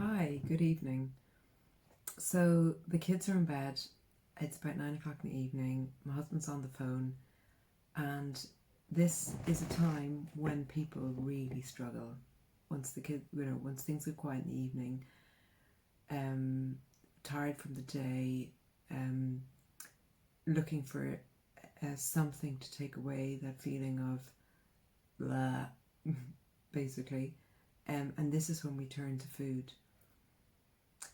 Hi, good evening. So the kids are in bed. It's about 9 o'clock in the evening. My husband's on the phone, and this is a time when people really struggle. Once things get quiet in the evening, um, tired from the day, um, looking for something to take away that feeling of blah, basically. And this is when we turn to food.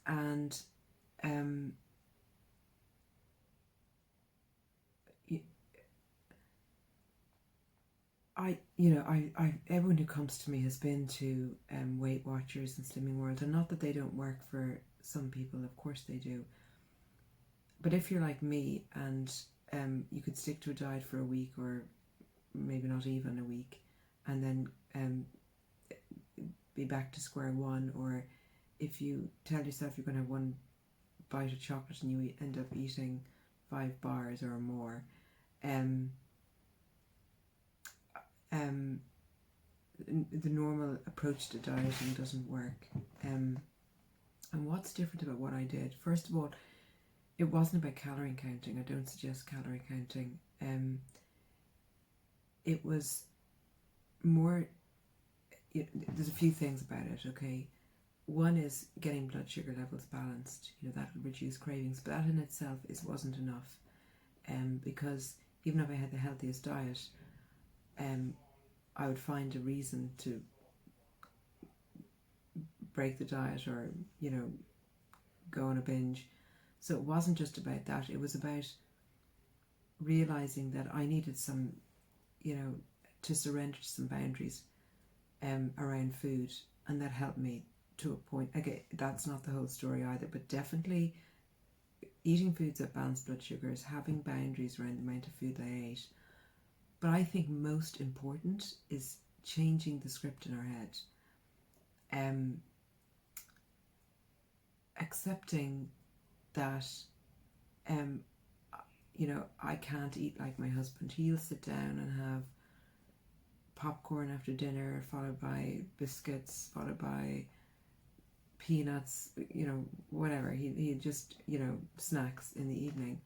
And um, everyone who comes to me has been to Weight Watchers and Slimming World, and not that they don't work for some people, of course they do. But if you're like me and you could stick to a diet for a week, or maybe not even a week, and then be back to square one, or if you tell yourself you're going to have one bite of chocolate and you end up eating 5 bars or more, um, um, the normal approach to dieting doesn't work. And what's different about what I did? First of all, it wasn't about calorie counting. I don't suggest calorie counting. It was more. There's a few things about it. Okay, one is getting blood sugar levels balanced. That will reduce cravings, but that in itself wasn't enough. Because even if I had the healthiest diet, I would find a reason to break the diet, or go on a binge. So it wasn't just about that. It was about realizing that I needed some, to surrender to some boundaries around food, and that helped me to a point. Again, that's not the whole story either, but definitely eating foods that balance blood sugars, having boundaries around the amount of food I ate. But I think most important is changing the script in our head. Accepting that I can't eat like my husband. He'll sit down and have popcorn after dinner, followed by biscuits, followed by peanuts, whatever. He just, snacks in the evening.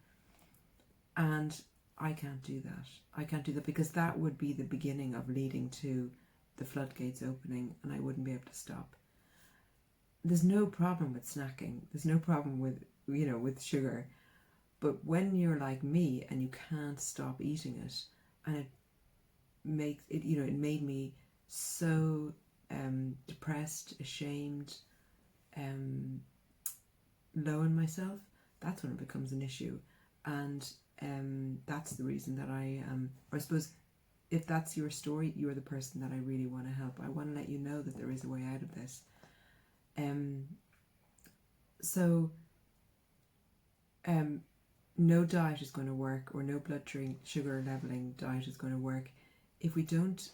And I can't do that. I can't do that, because that would be the beginning of leading to the floodgates opening, and I wouldn't be able to stop. There's no problem with snacking. There's no problem with sugar. But when you're like me and you can't stop eating it, and it made me so depressed, ashamed, low in myself, that's when it becomes an issue. And that's the reason that or I suppose, if that's your story, you're the person that I really want to help. I want to let you know that there is a way out of this. So no diet is going to work, or no blood sugar leveling diet is going to work, if we don't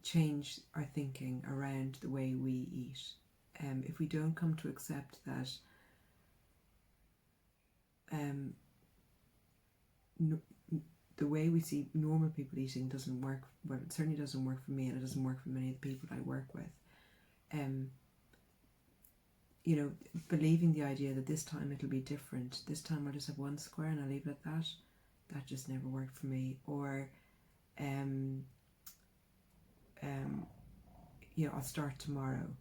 change our thinking around the way we eat. If we don't come to accept that the way we see normal people eating doesn't work. Well, it certainly doesn't work for me, and it doesn't work for many of the people I work with. Believing the idea that this time it'll be different. This time I'll just have one square and I'll leave it at that. That just never worked for me. Or, I'll start tomorrow.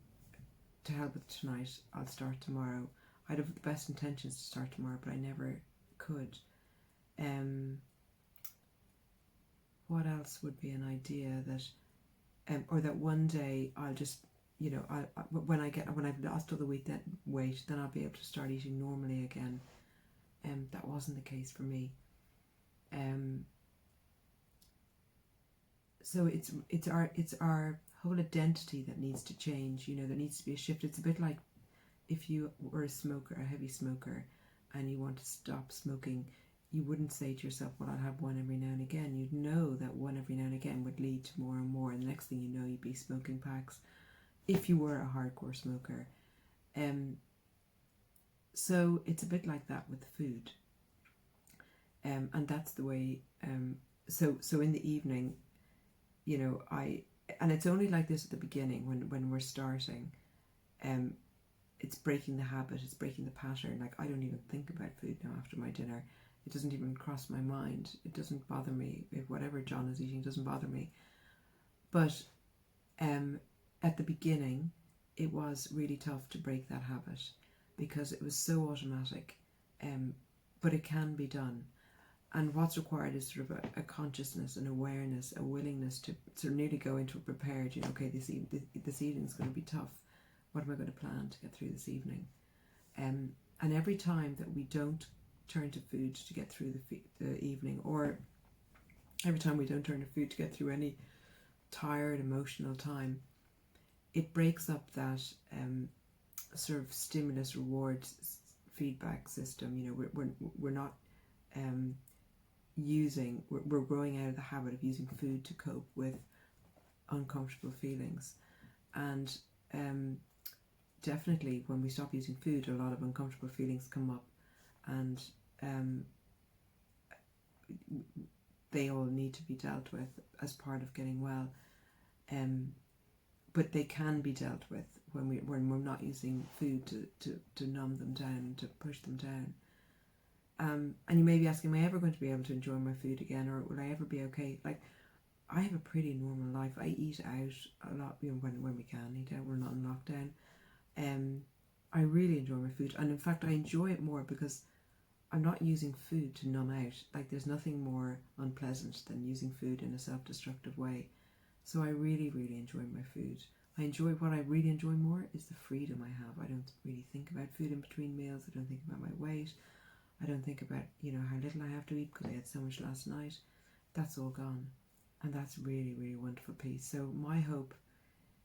To hell with tonight, I'll start tomorrow. I'd have the best intentions to start tomorrow, but I never could. What else would be an idea that, or that one day I'll just, when I've lost all the weight, then I'll be able to start eating normally again. That wasn't the case for me. So it's our whole identity that needs to change. There needs to be a shift. It's a bit like if you were a smoker, a heavy smoker, and you want to stop smoking. You wouldn't say to yourself, well, I'll have one every now and again. You'd know that one every now and again would lead to more and more, and the next thing you know, you'd be smoking packs if you were a hardcore smoker. So it's a bit like that with food. And that's the way, so in the evening, and it's only like this at the beginning when we're starting. it's breaking the habit, it's breaking the pattern. Like, I don't even think about food now after my dinner. It doesn't even cross my mind. It doesn't bother me. If whatever John is eating doesn't bother me. But at the beginning, it was really tough to break that habit because it was so automatic. But it can be done. And what's required is sort of a consciousness, an awareness, a willingness to sort of nearly go into it prepared. Okay, this evening is going to be tough. What am I going to plan to get through this evening? And every time that we don't turn to food to get through the evening, or every time we don't turn to food to get through any tired, emotional time, it breaks up that sort of stimulus rewards feedback system. We're not we're growing out of the habit of using food to cope with uncomfortable feelings, and definitely when we stop using food, a lot of uncomfortable feelings come up, and they all need to be dealt with as part of getting well. But they can be dealt with when we're not using food to numb them down, to push them down. And you may be asking, am I ever going to be able to enjoy my food again, or will I ever be okay? Like, I have a pretty normal life. I eat out a lot, when we can eat out. We're not in lockdown. I really enjoy my food, and in fact I enjoy it more because I'm not using food to numb out. Like, there's nothing more unpleasant than using food in a self-destructive way. So I really, really enjoy my food. What I really enjoy more is the freedom I have. I don't really think about food in between meals. I don't think about my weight. I don't think about, how little I have to eat because I had so much last night. That's all gone. And that's really, really wonderful peace. So my hope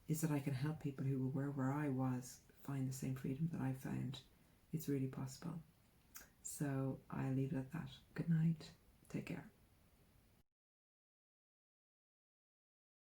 is that I can help people who were where I was find the same freedom that I found. It's really possible. So I'll leave it at that. Good night. Take care.